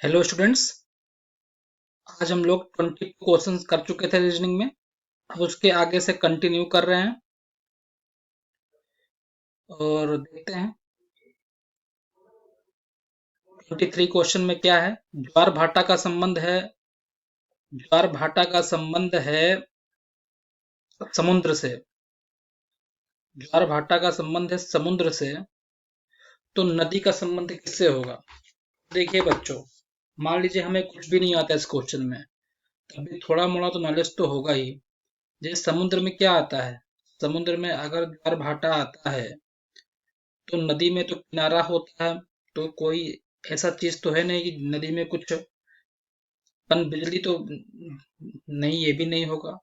Hello students. आज हम लोग 22 क्वेश्चंस कर चुके थे रीजनिंग में। अब उसके आगे से कंटिन्यू कर रहे हैं और देखते हैं 23 क्वेश्चन में क्या है। ज्वार भाटा का संबंध है समुद्र से। ज्वार भाटा का संबंध है समुद्र से, तो नदी का संबंध किससे होगा? देखिए बच्चों, मान लीजिए हमें कुछ भी नहीं आता इस क्वेश्चन में, तभी थोड़ा मोड़ा तो नॉलेज तो होगा ही। जैसे समुद्र में क्या आता है, समुद्र में अगर ज्वार भाटा आता है तो नदी में तो किनारा होता है, तो कोई ऐसा चीज तो है नहीं कि नदी में कुछ पन बिजली तो नहीं, ये भी नहीं होगा।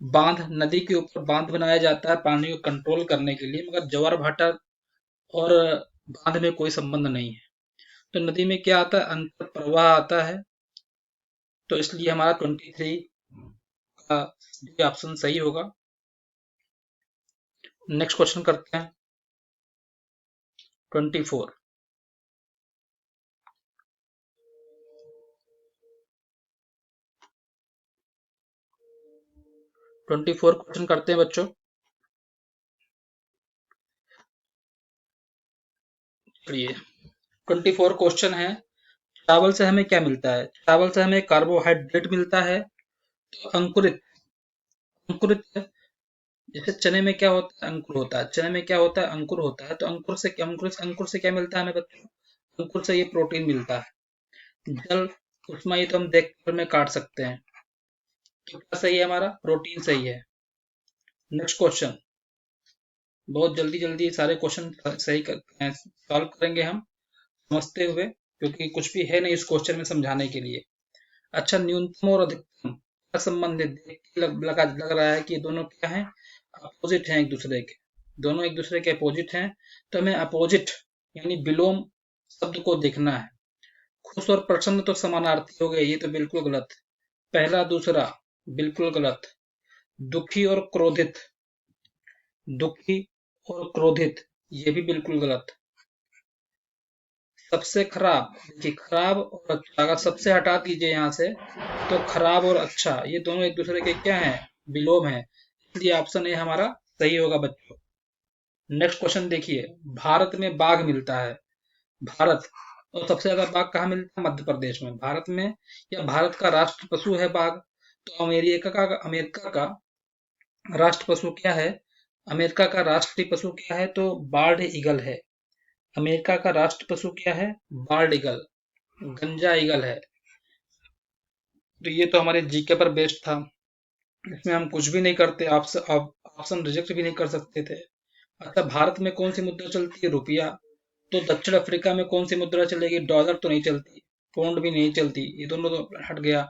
बांध, नदी के ऊपर बांध बनाया जाता है पानी को कंट्रोल करने के लिए, मगर ज्वार भाटा और बांध में कोई संबंध नहीं है। तो नदी में क्या आता है, अंतर प्रवाह आता है। तो इसलिए हमारा 23 का डी ऑप्शन सही होगा। नेक्स्ट क्वेश्चन करते हैं 24। 24 क्वेश्चन करते हैं बच्चों। चलिए, 24 क्वेश्चन है। चावल से हमें क्या मिलता है? चावल से हमें कार्बोहाइड्रेट मिलता है। तो अंकुरित, अंकुरित जैसे चने में क्या होता है, अंकुर होता है। चने में क्या होता है, अंकुर होता है। तो अंकुर से क्या मिलता है हमें बच्चों? अंकुर से ये प्रोटीन मिलता है। जल, उसमें ये तो हम देख कर में काट सकते हैं। तो क्या सही है हमारा? प्रोटीन सही है। नेक्स्ट क्वेश्चन, बहुत जल्दी जल्दी सारे क्वेश्चन सही सॉल्व करेंगे हम, समझते हुए, क्योंकि कुछ भी है नहीं इस क्वेश्चन में समझाने के लिए। अच्छा, न्यूनतम और अधिकतम का संबंध है। देख के लग रहा है कि ये दोनों क्या हैं, अपोजिट हैं एक दूसरे के। दोनों एक दूसरे के अपोजिट हैं, तो हमें अपोजिट यानी विलोम शब्द को देखना है। खुश और प्रसन्न तो समानार्थी हो गए, ये तो बिल्कुल गलत। पहला दूसरा बिल्कुल गलत। दुखी और क्रोधित, दुखी और क्रोधित, ये भी बिल्कुल गलत। सबसे खराब, देखिए खराब और अच्छा अगर सबसे हटा दीजिए यहाँ से, तो खराब और अच्छा ये दोनों एक दूसरे के क्या हैं, विलोम है। इसलिए ऑप्शन ए हमारा सही होगा बच्चों। नेक्स्ट क्वेश्चन देखिए, भारत में बाघ मिलता है। भारत, और सबसे ज्यादा बाघ कहाँ मिलता है? मध्य प्रदेश में। भारत में, या भारत का राष्ट्र पशु है बाघ। तो अमेरिका का राष्ट्र पशु क्या है? अमेरिका का राष्ट्रीय पशु क्या है? तो बाल्ड ईगल है। अमेरिका का राष्ट्र पशु क्या है? बाल्ड ईगल, गंजा ईगल है। तो ये तो हमारे जीके पर बेस्ड था, इसमें हम कुछ भी नहीं करते, ऑप्शन रिजेक्ट भी नहीं कर सकते थे। अच्छा, भारत में कौन सी मुद्रा चलती है? रुपया। तो दक्षिण अफ्रीका में कौन सी मुद्रा चलेगी? डॉलर तो नहीं चलती, पौंड भी नहीं चलती, ये दोनों तो हट गया।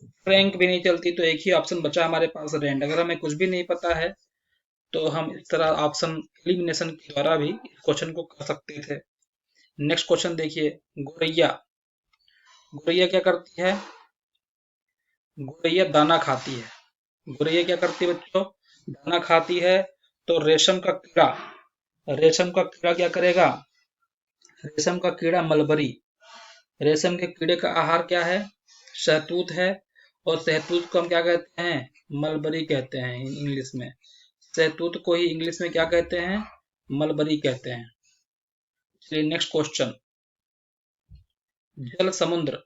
फ्रैंक भी नहीं चलती, तो एक ही ऑप्शन बचा हमारे पास, रैंड। अगर हमें कुछ भी नहीं पता है तो हम इस तरह ऑप्शन एलिमिनेशन के द्वारा भी इस क्वेश्चन को कर सकते थे। नेक्स्ट क्वेश्चन देखिए, गोरैया। गोरैया क्या करती है? गोरैया दाना खाती है। गोरैया क्या करती है बच्चों? दाना खाती है। तो रेशम का कीड़ा क्या करेगा? रेशम का कीड़ा मलबरी, रेशम के कीड़े का आहार क्या है? शहतूत है। और शहतूत को हम क्या कहते हैं? मलबरी कहते हैं इंग्लिश में। शहतूत को ही इंग्लिश में क्या कहते हैं? मलबरी कहते हैं। चलिए नेक्स्ट क्वेश्चन, जल समुद्र।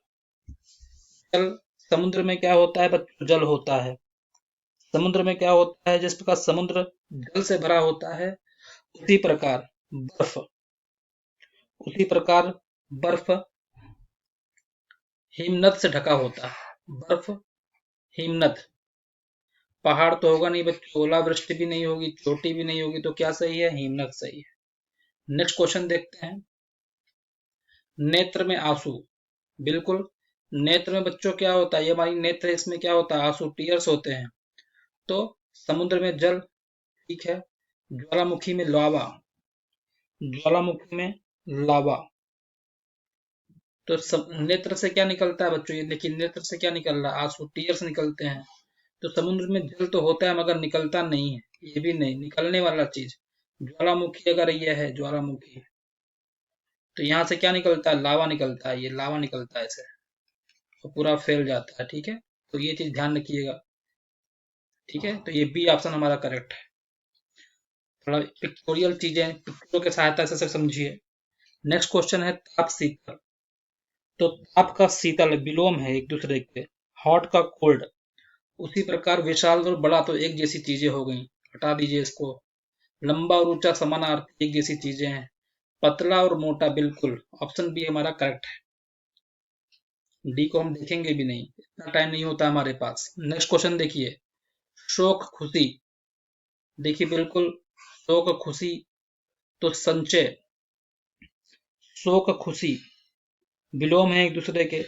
जल, समुद्र में क्या होता है बच्चों? जल होता है। समुद्र में क्या होता है? जिस प्रकार समुद्र जल से भरा होता है, उसी प्रकार बर्फ, उसी प्रकार बर्फ हिमनद से ढका होता है। बर्फ, हिमनद, पहाड़ तो होगा नहीं बच्चों, ओलावृष्टि भी नहीं होगी, चोटी भी नहीं होगी, तो क्या सही है? हिमनद सही है। नेक्स्ट क्वेश्चन देखते हैं, नेत्र में आंसू। बिल्कुल, नेत्र में बच्चों क्या होता है? ये हमारी नेत्र है, इसमें क्या होता है? आंसू, टीयर्स होते हैं। तो समुद्र में जल, ठीक है। ज्वालामुखी में लावा, ज्वालामुखी में लावा। तो नेत्र से क्या निकलता है बच्चों? ये देखिए, नेत्र से क्या निकल रहा है? आंसू, टीयर्स निकलते हैं। तो समुद्र में जल तो होता है मगर निकलता नहीं है, ये भी नहीं निकलने वाला चीज। ज्वालामुखी अगर ये है ज्वालामुखी, तो यहाँ से क्या निकलता है, लावा निकलता है, ये लावा निकलता है ऐसे, तो पूरा फैल जाता है। ठीक है, तो ये चीज ध्यान रखिएगा। ठीक है, तो ये बी ऑप्शन हमारा करेक्ट है। थोड़ा पिक्टोरियल चीजें पिक्चरों की सहायता से समझिए। नेक्स्ट क्वेश्चन है ताप शीतल। तो ताप का शीतल विलोम है एक दूसरे के, हॉट का कोल्ड। उसी प्रकार विशाल और बड़ा तो एक जैसी चीजें हो गई, हटा दीजिए इसको। लंबा और ऊंचा समानार्थी एक जैसी चीजें हैं। पतला और मोटा बिल्कुल, ऑप्शन बी हमारा करेक्ट है। डी को हम देखेंगे भी नहीं, इतना टाइम नहीं होता हमारे पास। नेक्स्ट क्वेश्चन देखिए, शोक खुशी। देखिए बिल्कुल, शोक खुशी तो संचय, शोक खुशी विलोम है एक दूसरे के।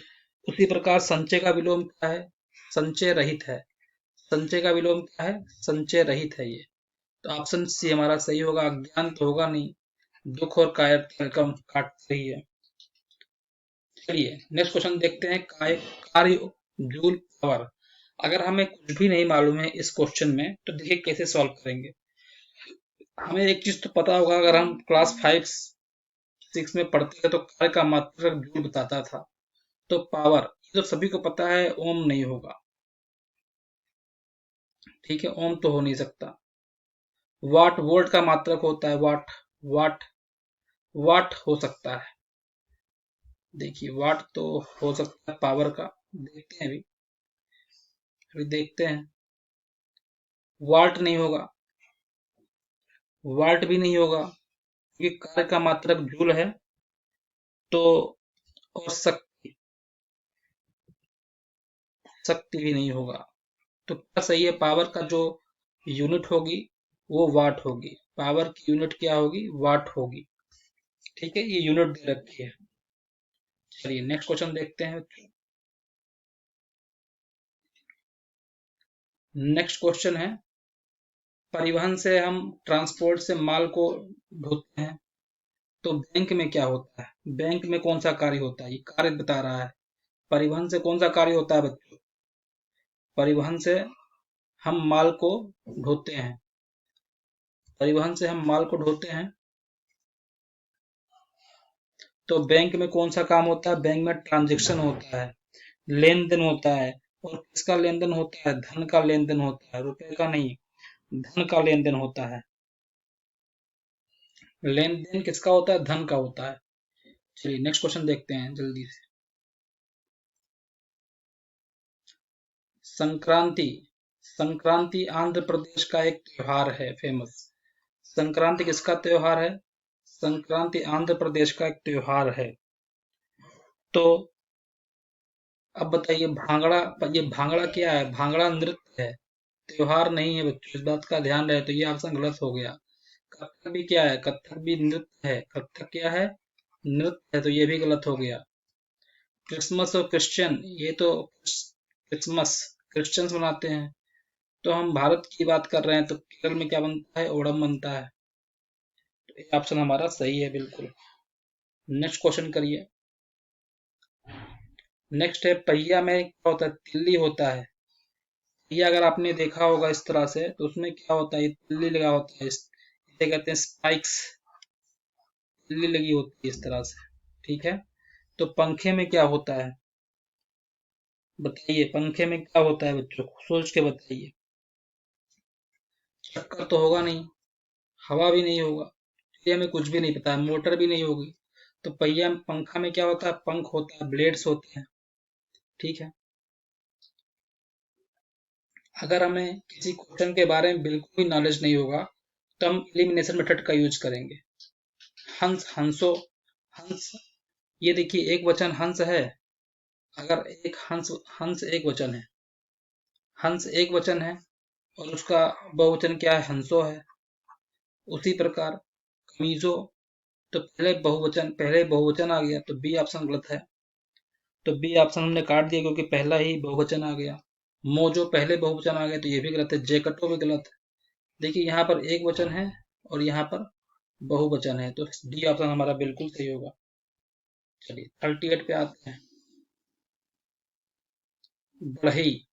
उसी प्रकार संचय का विलोम क्या है, संचय रहित है। संचय का विलोम क्या है, संचय रहित है ये। तो ऑप्शन सी हमारा सही होगा। अज्ञान तो होगा नहीं, दुख और कायरता कम काट रही है। चलिए नेक्स्ट क्वेश्चन देखते हैं, कार्य जूल पावर। अगर हमें कुछ भी नहीं मालूम है इस क्वेश्चन में, तो देखिए कैसे सॉल्व करेंगे। हमें एक चीज तो पता होगा, अगर हम क्लास 5 6 में पढ़ते थे तो कार्य का मात्रक जूल बताता था। तो पावर, ये तो सभी को पता है, ओम नहीं होगा। ठीक है, ओम तो हो नहीं सकता। वाट, वोल्ट का मात्रक होता है वाट, वाट वाट हो सकता है। देखिए वाट तो हो सकता है पावर का, देखते हैं अभी, अभी देखते हैं। वाट नहीं होगा, वाट भी नहीं होगा, क्योंकि कार्य का मात्रक जूल है। तो और शक्ति, शक्ति भी नहीं होगा। तो क्या सही है, पावर का जो यूनिट होगी वो वाट होगी। पावर की यूनिट क्या होगी, वाट होगी। ठीक है, ये यूनिट दे रखी है। चलिए नेक्स्ट क्वेश्चन देखते हैं। नेक्स्ट क्वेश्चन है, परिवहन से हम ट्रांसपोर्ट से माल को ढोते हैं, तो बैंक में क्या होता है, बैंक में कौन सा कार्य होता है, ये कार्य बता रहा है। परिवहन से कौन सा कार्य होता है बच्चों, परिवहन से हम माल को ढोते हैं, परिवहन से हम माल को ढोते हैं। तो बैंक में कौन सा काम होता है, बैंक में ट्रांजैक्शन होता है, लेन देन होता है। और किसका लेन देन होता है, धन का लेन देन होता है, रुपए का नहीं, धन का लेन देन होता है। लेन देन किसका होता है, धन का होता है। चलिए नेक्स्ट क्वेश्चन देखते हैं जल्दी से। संक्रांति, संक्रांति आंध्र प्रदेश का एक त्योहार है फेमस। संक्रांति किसका त्योहार है, संक्रांति आंध्र प्रदेश का एक त्योहार है। तो अब बताइए भांगड़ा, ये भांगड़ा क्या है, भांगड़ा नृत्य है, त्योहार नहीं है बच्चों, इस बात का ध्यान रहे। तो ये ऑप्शन गलत हो गया। कथक भी क्या है, कथक भी नृत्य है, कथक क्या है, नृत्य है, तो ये भी गलत हो गया। क्रिसमस और क्रिश्चियन, ये तो क्रिसमस क्रिश्चियंस मनाते हैं। तो हम भारत की बात कर रहे हैं, तो केरल में क्या बनता है, ओणम बनता है। तो ये ऑप्शन हमारा सही है बिल्कुल। नेक्स्ट क्वेश्चन करिए। नेक्स्ट है, पहिया में क्या होता है, तिल्ली होता है। पहिया अगर आपने देखा होगा इस तरह से, तो उसमें क्या होता है, ये तिल्ली लगा होता है, इसे कहते हैं स्पाइक्स, तिल्ली लगी होती है इस तरह से। ठीक है, तो पंखे में क्या होता है, बताइए पंखे में क्या होता है बच्चों, सोच के बताइए। चक्कर तो होगा नहीं, हवा भी नहीं होगा, ये हमें कुछ भी नहीं पता है, मोटर भी नहीं होगी। तो पहिया पंखा में क्या होता है, पंख होता है, ब्लेड्स होते हैं। ठीक है, अगर हमें किसी क्वेश्चन के बारे में बिल्कुल भी नॉलेज नहीं होगा, तो हम एलिमिनेशन मेथड का यूज करेंगे। हंस, हंसो, हंस, ये देखिए एक वचन हंस है। अगर एक हंस, हंस एक वचन है, हंस एक वचन है, और उसका बहुवचन क्या है, हंसो है। उसी प्रकार कमीजो, तो पहले बहुवचन आ गया, तो बी ऑप्शन गलत है। तो बी ऑप्शन हमने काट दिया, क्योंकि पहला ही बहुवचन आ गया। मोजो पहले बहुवचन आ गया, तो ये भी गलत है। जेकटो भी गलत है। देखिए यहाँ पर एक वचन है और यहाँ पर बहुवचन है, तो डी ऑप्शन हमारा बिल्कुल सही होगा। चलिए 38 पे आते हैं। बढ़ई,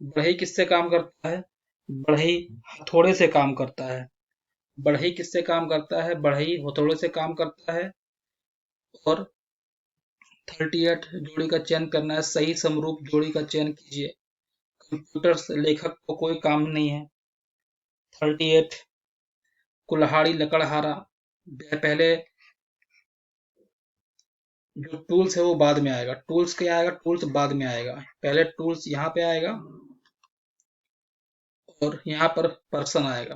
बढ़ई किससे काम करता है, बढ़ई हथौड़े से काम करता है। बढ़ई किससे काम करता है, बढ़ई हथौड़े से काम करता है। और 38 जोड़ी का चयन करना है, सही समरूप जोड़ी का चयन कीजिए। कंप्यूटर लेखक को कोई काम नहीं है। 38 कुल्हाड़ी लकड़हारा, पहले जो टूल्स है वो बाद में आएगा। टूल्स क्या आएगा? टूल्स बाद में आएगा। पहले टूल्स यहाँ पे आएगा और यहाँ पर पर्सन आएगा।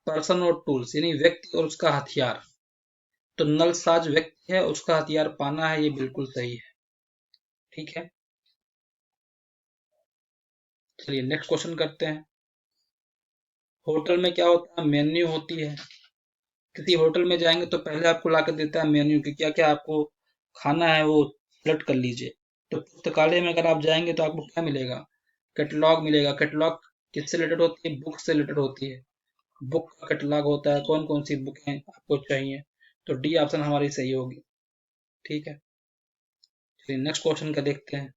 पर्सन और टूल्स यानी व्यक्ति और उसका हथियार। तो नलसाज व्यक्ति है, उसका हथियार पाना है, ये बिल्कुल सही है। ठीक है, चलिए नेक्स्ट क्वेश्चन करते हैं। होटल में क्या होता है? मेन्यू होती है। किसी होटल में जाएंगे तो पहले आपको ला के देता है मेन्यू की क्या क्या आपको खाना है, वो सेलेक्ट कर लीजिए। तो पुस्तकालय में अगर आप जाएंगे तो आपको क्या मिलेगा? कैटलॉग मिलेगा। कैटलॉग किससे रिलेटेड होती है? बुक से रिलेटेड होती है। बुक का कैटलॉग होता है, कौन कौन सी बुक हैं आपको चाहिए। तो डी ऑप्शन हमारी सही होगी। ठीक है, चलिए नेक्स्ट क्वेश्चन का देखते हैं।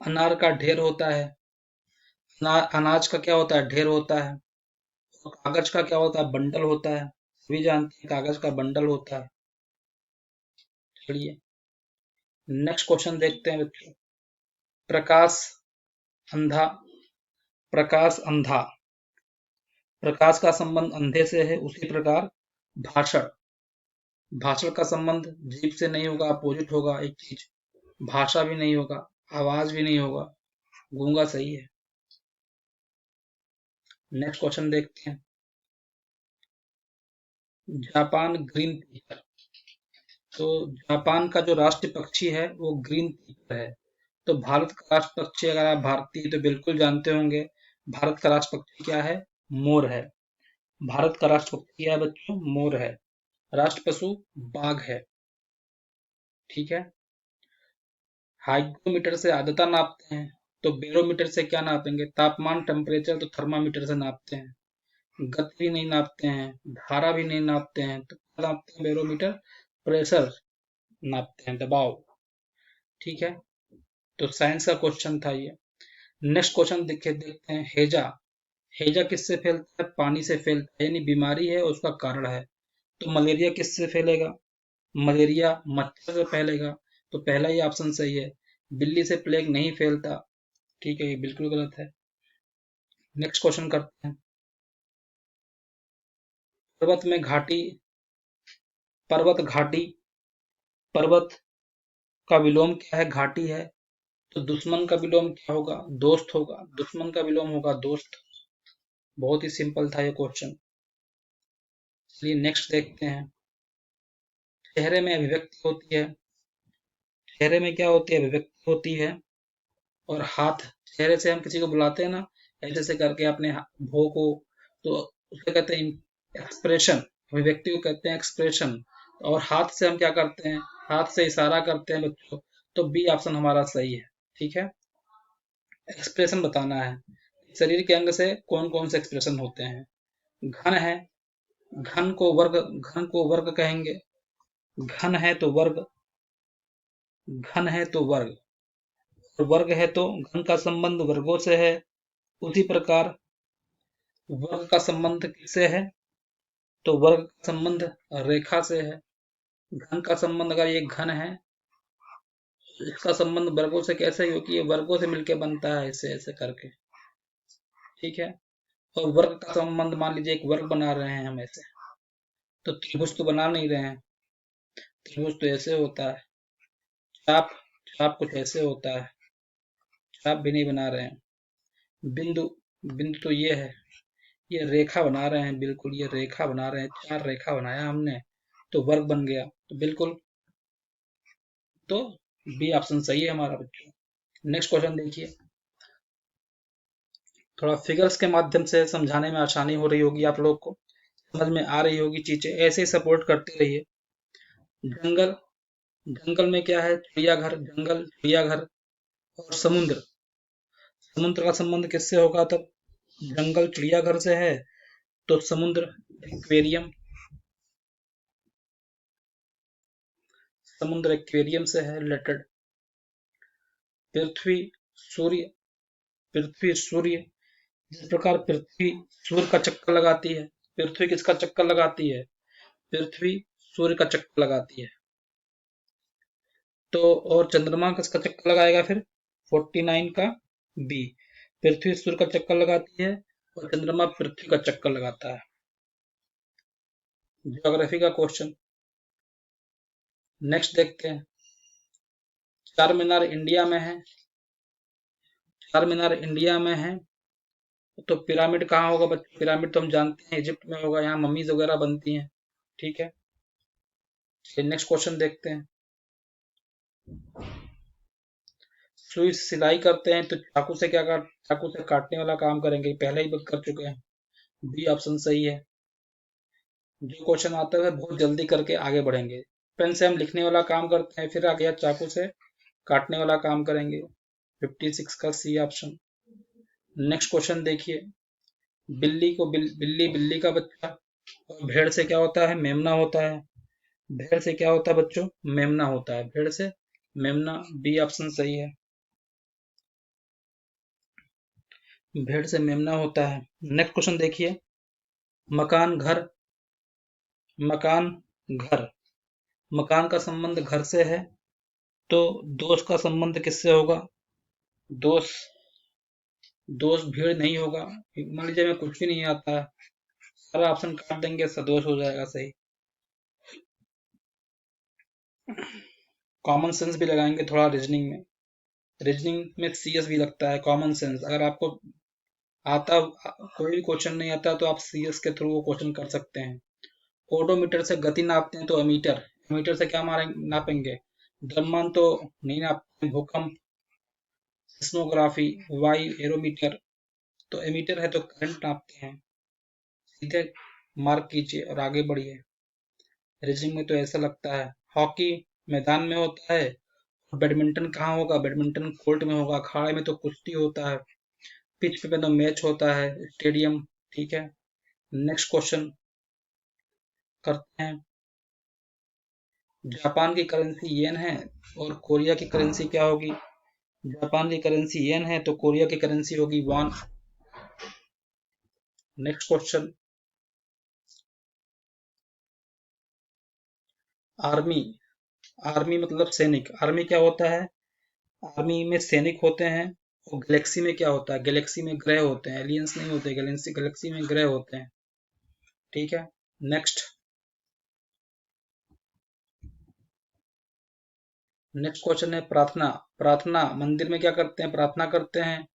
अनार का ढेर होता है। अनाज का क्या होता है? ढेर होता है। और कागज का क्या होता है? बंडल होता है। सभी जानते हैं कागज का बंडल होता है। चलिए नेक्स्ट क्वेश्चन देखते हैं बच्चों। प्रकाश अंधा। प्रकाश अंधा। प्रकाश का संबंध अंधे से है। उसी प्रकार भाषण। भाषण का संबंध जीभ से नहीं होगा, अपोजिट होगा एक चीज। भाषा भी नहीं होगा, आवाज भी नहीं होगा। गूंगा सही है। नेक्स्ट क्वेश्चन देखते हैं। जापान ग्रीन पीपर। तो जापान का जो राष्ट्रीय पक्षी है वो ग्रीन पीपर है। तो भारत का राष्ट्र पक्षी, अगर आप भारतीय तो बिल्कुल जानते होंगे, भारत का राष्ट्र पक्षी क्या है? मोर है। भारत का राष्ट्र पक्षी क्या है बच्चों? मोर है। राष्ट्र पशु बाघ है। ठीक है, हाइग्रोमीटर से आर्द्रता नापते हैं। तो बैरोमीटर से क्या नापेंगे? तापमान, टेम्परेचर। तो थर्मामीटर से नापते हैं। गति भी नहीं नापते हैं, धारा भी नहीं नापते हैं, तो क्या नापते हैं? बैरोमीटर। प्रेशर नापते हैं, दबाव। ठीक है, तो साइंस का क्वेश्चन था ये। नेक्स्ट क्वेश्चन देखते हैं। हैजा। हैजा किससे फैलता है? पानी से फैलता है, यानी बीमारी है उसका कारण है। तो मलेरिया किससे फैलेगा? मलेरिया मच्छर से फैलेगा। तो पहला ही ऑप्शन सही है। बिल्ली से प्लेग नहीं फैलता। ठीक है, ये बिल्कुल गलत है। नेक्स्ट क्वेश्चन करते हैं। पर्वत में घाटी। पर्वत घाटी। पर्वत का विलोम क्या है? घाटी है। तो दुश्मन का विलोम क्या होगा? दोस्त होगा। दुश्मन का विलोम होगा दोस्त। बहुत ही सिंपल था ये क्वेश्चन। चलिए नेक्स्ट देखते हैं। चेहरे में अभिव्यक्ति होती है। चेहरे में क्या होती है? अभिव्यक्ति होती है। और हाथ। चेहरे से हम किसी को बुलाते हैं ना, ऐसे ऐसे करके अपने भो को, तो उसे कहते हैं एक्सप्रेशन। अभिव्यक्ति को कहते हैं एक्सप्रेशन। और हाथ से हम क्या करते हैं? हाथ से इशारा करते हैं बच्चों। तो बी ऑप्शन हमारा सही है। ठीक है, एक्सप्रेशन बताना है। शरीर के अंग से कौन कौन से एक्सप्रेशन होते हैं? घन है। घन को वर्ग कहेंगे। घन है तो वर्ग। घन है तो वर्ग। और वर्ग है तो घन का संबंध वर्गों से है। उसी प्रकार वर्ग का संबंध किससे है? तो वर्ग का संबंध रेखा से है। घन का संबंध, अगर ये घन है, इसका संबंध वर्गों से कैसे? क्योंकि ये वर्गों से मिलके बनता है, ऐसे ऐसे करके। ठीक है, और वर्ग का संबंध, मान लीजिए एक वर्ग बना रहे हैं हम ऐसे, तो त्रिभुज तो बना नहीं रहे हैं। त्रिभुज तो ऐसे होता है। चाप। चाप कुछ ऐसे होता है। चाप भी नहीं बना रहे हैं। बिंदु। बिंदु तो ये है। ये रेखा बना रहे हैं, बिल्कुल ये रेखा बना रहे हैं। चार रेखा बनाया हमने तो वर्ग बन गया। तो बिल्कुल, तो बी ऑप्शन सही है हमारा बच्चों। नेक्स्ट क्वेश्चन देखिए। थोड़ा फिगर्स के माध्यम से समझाने में आसानी हो रही होगी, आप लोग को समझ में आ रही होगी चीजें। ऐसे ही सपोर्ट करते रहिए। जंगल। जंगल में क्या है? चिड़ियाघर। जंगल, चिड़ियाघर और समुद्र। समुद्र का संबंध किससे होगा तब? जंगल चिड़ियाघर से है, तो समुद्र एक्वेरियम। समुद्र एक्वेरियम से है रिलेटेड। पृथ्वी, सूर्य। पृथ्वी, सूर्य। जिस प्रकार पृथ्वी सूर्य का चक्कर लगाती है, पृथ्वी किसका चक्कर लगाती है? पृथ्वी सूर्य का चक्कर लगाती है। तो और चंद्रमा किसका चक्कर लगाएगा फिर? 49 का बी। पृथ्वी सूर्य का चक्कर लगाती है और चंद्रमा पृथ्वी का चक्कर लगाता है। ज्योग्राफी का क्वेश्चन नेक्स्ट देखते हैं। चार मीनार इंडिया में है। चार मीनार इंडिया में है तो पिरामिड कहाँ होगा बच्चों? पिरामिड तो हम जानते हैं इजिप्ट में होगा, यहाँ मम्मीज वगैरह बनती हैं। ठीक है, नेक्स्ट क्वेश्चन देखते हैं। सुई से सिलाई करते हैं तो चाकू से क्या काट चाकू से काटने वाला काम करेंगे, पहले ही कर चुके हैं। बी ऑप्शन सही है। जो क्वेश्चन आता है बहुत जल्दी करके आगे बढ़ेंगे। पेन से हम लिखने वाला काम करते हैं, फिर आ गया चाकू से काटने वाला काम करेंगे। 56 का सी ऑप्शन। नेक्स्ट क्वेश्चन देखिए। बिल्ली को बिल्ली बिल्ली का बच्चा, और भेड़ से क्या होता है? मेमना होता है। भेड़ से क्या होता है बच्चों? मेमना होता है। भेड़ से मेमना, बी ऑप्शन सही है। भेड़ से मेमना होता है। नेक्स्ट क्वेश्चन देखिए। मकान घर, मकान घर, मकान का संबंध घर से है तो दोस्त का संबंध किससे होगा? दोस्त दोस्त भीड़ नहीं होगा। मान लीजिए मैं कुछ भी नहीं आता है, सारा ऑप्शन काट देंगे, सदोष हो जाएगा सही। कॉमन सेंस भी लगाएंगे थोड़ा रीजनिंग में। रीजनिंग में सीएस भी लगता है, कॉमन सेंस। अगर आपको आता कोई भी क्वेश्चन नहीं आता तो आप सीएस के थ्रू वो क्वेश्चन कर सकते हैं। ओडोमीटर से गति नापते हैं तो एमीटर, एमीटर से क्या नापेंगे? द्रव्यमान तो नहीं नापते। भूकंप, सिस्मोग्राफी, वायु, एरोमीटर, तो एमीटर है तो करंट नापते हैं। सीधे मार्क कीजिए और आगे बढ़िए। रीजनिंग में तो ऐसा लगता है। हॉकी मैदान में होता है, बैडमिंटन कहाँ होगा? बैडमिंटन कोर्ट में होगा। अखाड़े में तो कुश्ती होता है। पिच पे तो मैच होता है, स्टेडियम। ठीक है, नेक्स्ट क्वेश्चन करते हैं। जापान की करेंसी येन है और कोरिया की करेंसी क्या होगी? जापान की करेंसी येन है तो कोरिया की करेंसी होगी won. Next question. Army, army मतलब सैनिक। आर्मी क्या होता है? आर्मी में सैनिक होते हैं। और गैलेक्सी में क्या होता है? गैलेक्सी में ग्रह होते हैं, एलियंस नहीं होते। गैलेक्सी गैलेक्सी में ग्रह होते हैं। ठीक है, नेक्स्ट। नेक्स्ट क्वेश्चन है प्रार्थना। प्रार्थना मंदिर में क्या करते हैं? प्रार्थना करते हैं।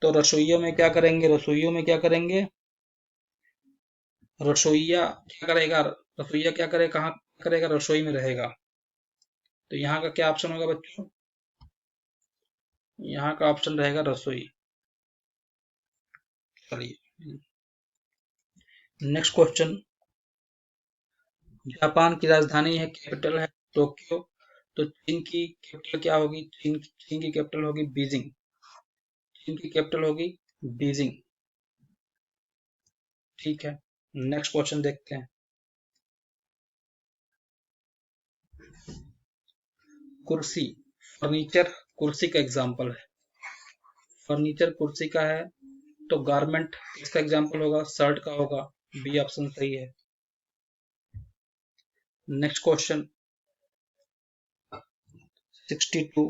तो रसोइयों में क्या करेंगे? रसोइयों में क्या करेंगे? रसोइया क्या करेगा? रसोइया क्या करे, कहाँ करेगा? रसोई में रहेगा। तो यहाँ का क्या ऑप्शन होगा बच्चों? यहाँ का ऑप्शन रहेगा रसोई। चलिए नेक्स्ट क्वेश्चन। जापान की राजधानी है, कैपिटल है टोक्यो। तो चीन की कैपिटल क्या होगी? चीन की कैपिटल होगी बीजिंग। चीन की कैपिटल होगी बीजिंग। ठीक है, नेक्स्ट क्वेश्चन देखते हैं। कुर्सी, फर्नीचर कुर्सी का एग्जाम्पल है। फर्नीचर कुर्सी का है तो गारमेंट इसका एग्जाम्पल होगा, शर्ट का होगा। बी ऑप्शन सही है। Next question 62।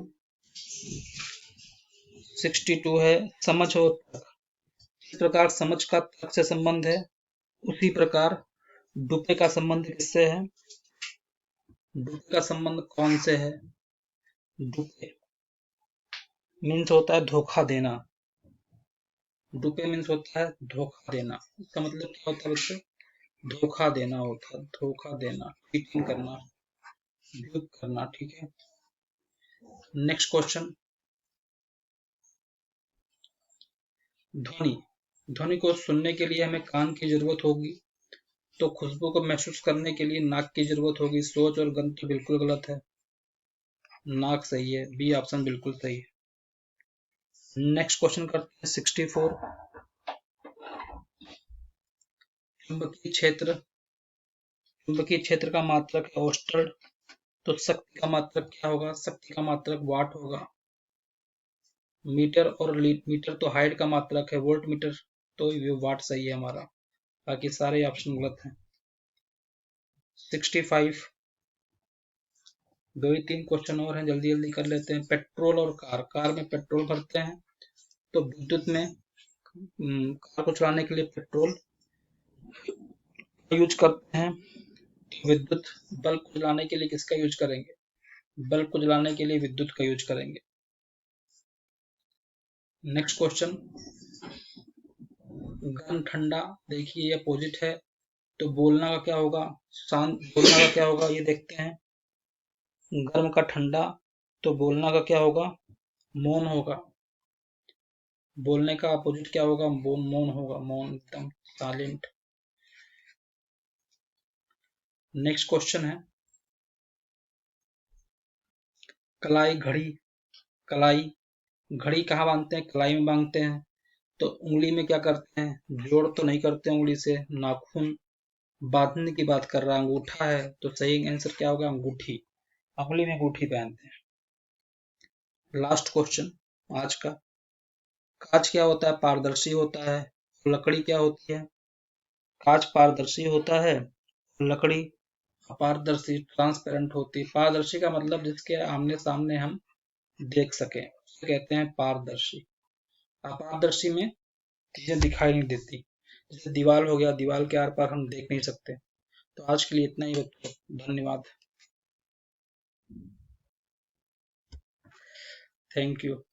62 है समझ और तर्क। इस प्रकार समझ का तर्क से संबंध है, उसी प्रकार डुपे का संबंध किससे है? डुपे का संबंध कौन से है? डुपे मीन्स होता है धोखा देना। डुपे मीन्स होता है धोखा देना। इसका मतलब क्या होता है बच्चों? धोखा देना होता है, धोखा देना, चीटिंग करना, झूठ करना। ठीक है, नेक्स्ट क्वेश्चन। ध्वनि, ध्वनि को सुनने के लिए हमें कान की जरूरत होगी, तो खुशबू को महसूस करने के लिए नाक की जरूरत होगी। सोच और गंध तो बिल्कुल गलत है, नाक सही है। बी ऑप्शन बिल्कुल सही है। नेक्स्ट क्वेश्चन करते हैं 64। चुंबकीय क्षेत्र, चुंबकीय क्षेत्र का मात्रक है ऑस्टर्ड। तो शक्ति का मात्रक क्या होगा? शक्ति का मात्रक वाट होगा। मीटर और मीटर तो हाइट का मात्रक है, वोल्ट मीटर तो ये वाट सही है हमारा। बाकी सारे ऑप्शन गलत हैं। 65। दो ही तीन क्वेश्चन और हैं, जल्दी जल्दी कर लेते हैं। पेट्रोल और कार, कार में पेट्रोल भरते हैं तो विद्युत में कार को चलाने के लिए पेट्रोल यूज करते हैं। विद्युत बल्ब को जलाने के लिए किसका यूज करेंगे? बल्ब को जलाने के लिए विद्युत का यूज करेंगे। नेक्स्ट क्वेश्चन, गर्म ठंडा, देखिए ये अपोजिट है, तो बोलना का क्या होगा? शांत। बोलना का क्या होगा ये देखते हैं। गर्म का ठंडा, तो बोलना का क्या होगा? मौन होगा। बोलने का अपोजिट क्या होगा? मौन होगा, मौन, एकदम साइलेंट। नेक्स्ट क्वेश्चन है, कलाई घड़ी, कलाई घड़ी कहाँ बांधते हैं? कलाई में बांधते हैं। तो उंगली में क्या करते हैं? जोड़ तो नहीं करते उंगली से, नाखून बांधने की बात कर रहा है, अंगूठा है, तो सही आंसर क्या होगा? अंगूठी। उंगली में अंगूठी पहनते हैं। लास्ट क्वेश्चन आज का, कांच क्या होता है? पारदर्शी होता है। लकड़ी क्या होती है? कांच पारदर्शी होता है, लकड़ी अपारदर्शी, ट्रांसपेरेंट होती है। पारदर्शी का मतलब जिसके आमने सामने हम देख सकें, उसे कहते हैं पारदर्शी। अपारदर्शी में चीजें दिखाई नहीं देती, जैसे दीवार हो गया, दीवार के आर पार हम देख नहीं सकते। तो आज के लिए इतना ही बच्चों, धन्यवाद, थैंक यू।